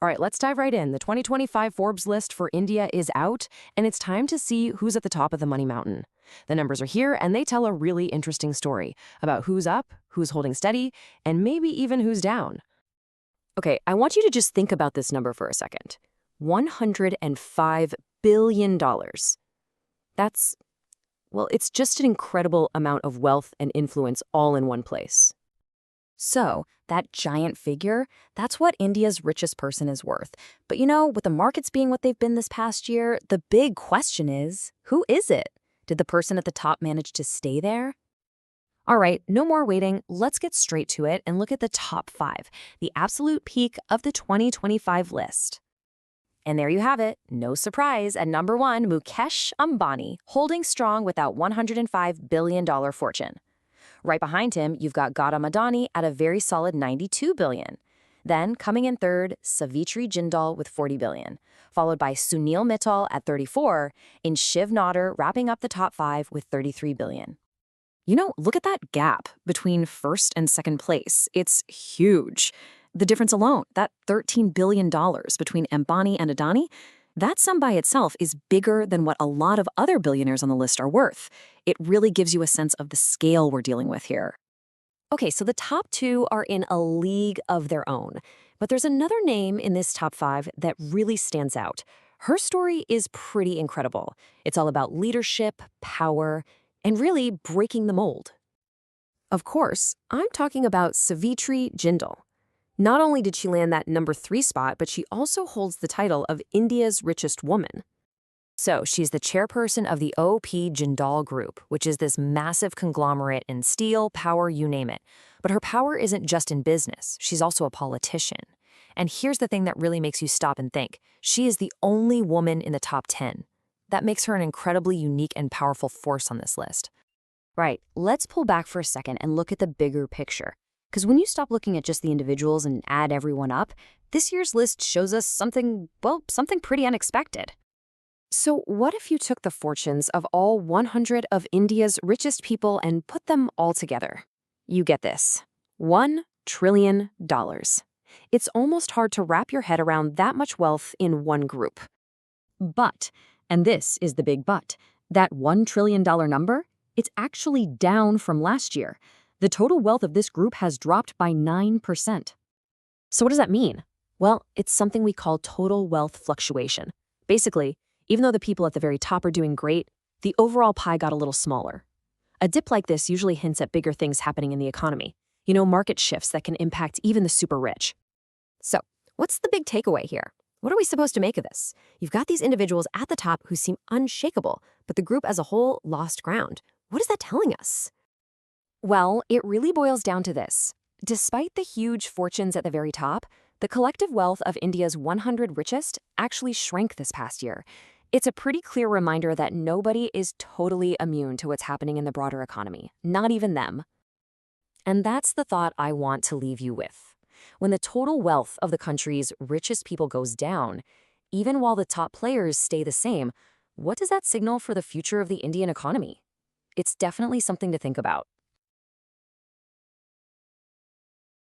All right, let's dive right in. The 2025 Forbes list for India is out, and it's time to see who's at the top of the money mountain. The numbers are here, and they tell a really interesting story about who's up, who's holding steady, and maybe even who's down. Okay, I want you to just think about this number for a second. $105 billion. That's, well, it's just an incredible amount of wealth and influence all in one place. So, that giant figure, that's what India's richest person is worth. But with the markets being what they've been this past year, the big question is, who is it? Did the person at the top manage to stay there? All right, no more waiting. Let's get straight to it and look at the top 5, the absolute peak of the 2025 list. And there you have it. No surprise, at number 1, Mukesh Ambani, holding strong with that $105 billion fortune. Right behind him, you've got Gautam Adani at a very solid $92 billion. Then, coming in third, Savitri Jindal with $40 billion, followed by Sunil Mittal at $34, and Shiv Nader wrapping up the top 5 with $33 billion. Look at that gap between first and second place. It's huge. The difference alone, that $13 billion between Ambani and Adani, that sum by itself is bigger than what a lot of other billionaires on the list are worth. It really gives you a sense of the scale we're dealing with here. Okay, so the top 2 are in a league of their own. But there's another name in this top 5 that really stands out. Her story is pretty incredible. It's all about leadership, power, and really breaking the mold. Of course, I'm talking about Savitri Jindal. Not only did she land that number 3 spot, but she also holds the title of India's richest woman. So she's the chairperson of the O.P. Jindal Group, which is this massive conglomerate in steel, power, you name it. But her power isn't just in business. She's also a politician. And here's the thing that really makes you stop and think. She is the only woman in the top 10. That makes her an incredibly unique and powerful force on this list. Right, let's pull back for a second and look at the bigger picture. Because when you stop looking at just the individuals and add everyone up, this year's list shows us something pretty unexpected. So what if you took the fortunes of all 100 of India's richest people and put them all together? You get this, $1 trillion. It's almost hard to wrap your head around that much wealth in one group. But, and this is the big but, that $1 trillion number, it's actually down from last year. The total wealth of this group has dropped by 9%. So what does that mean? Well, it's something we call total wealth fluctuation. Basically, even though the people at the very top are doing great, the overall pie got a little smaller. A dip like this usually hints at bigger things happening in the economy. Market shifts that can impact even the super rich. So, what's the big takeaway here? What are we supposed to make of this? You've got these individuals at the top who seem unshakable, but the group as a whole lost ground. What is that telling us? Well, it really boils down to this. Despite the huge fortunes at the very top, the collective wealth of India's 100 richest actually shrank this past year. It's a pretty clear reminder that nobody is totally immune to what's happening in the broader economy, not even them. And that's the thought I want to leave you with. When the total wealth of the country's richest people goes down, even while the top players stay the same, what does that signal for the future of the Indian economy? It's definitely something to think about.